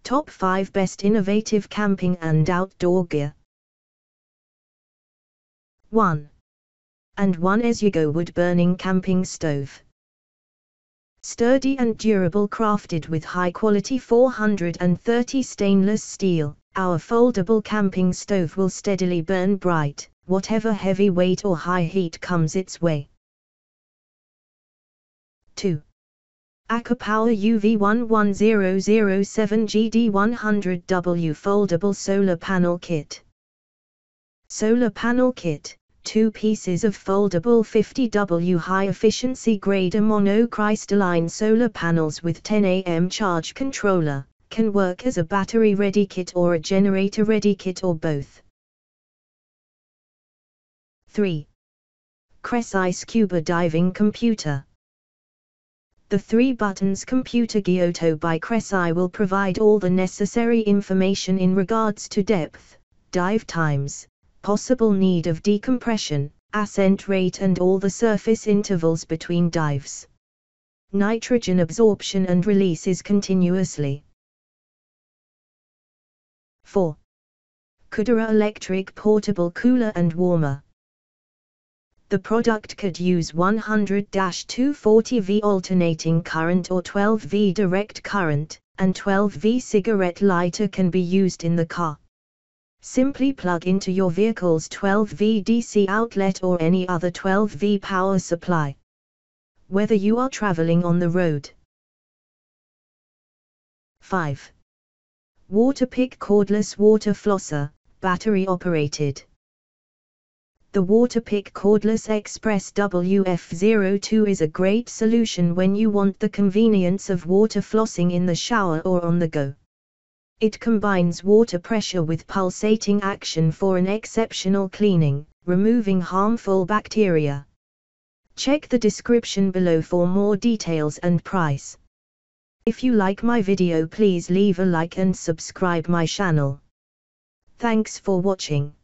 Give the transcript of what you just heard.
Top 5 Best Innovative Camping and Outdoor Gear. 1. And 1 Eziigo Wood-Burning Camping Stove. Sturdy and durable, crafted with high-quality 430 stainless steel, our foldable camping stove will steadily burn bright, whatever heavy weight or high heat comes its way. 2. ACOPOWER UV11007GD100W Foldable Solar Panel Kit. Solar Panel Kit, 2 pieces of foldable 50W high-efficiency grade monocrystalline solar panels with 10 AM charge controller, can work as a battery-ready kit or a generator-ready kit or both. 3. Cressi Scuba Diving Computer. The 3-buttons computer Gyotto by Cressi will provide all the necessary information in regards to depth, dive times, possible need of decompression, ascent rate and all the surface intervals between dives. Nitrogen absorption and release is continuously. 4. KOUDERA Electric Portable Cooler and Warmer. The product could use 100-240V alternating current or 12V direct current, and 12V cigarette lighter can be used in the car. Simply plug into your vehicle's 12V DC outlet or any other 12V power supply. Whether you are traveling on the road. 5. Waterpik Cordless Water Flosser, battery operated. The Waterpik Cordless Express WF02 is a great solution when you want the convenience of water flossing in the shower or on the go. It combines water pressure with pulsating action for an exceptional cleaning, removing harmful bacteria. Check the description below for more details and price. If you like my video, please leave a like and subscribe my channel. Thanks for watching.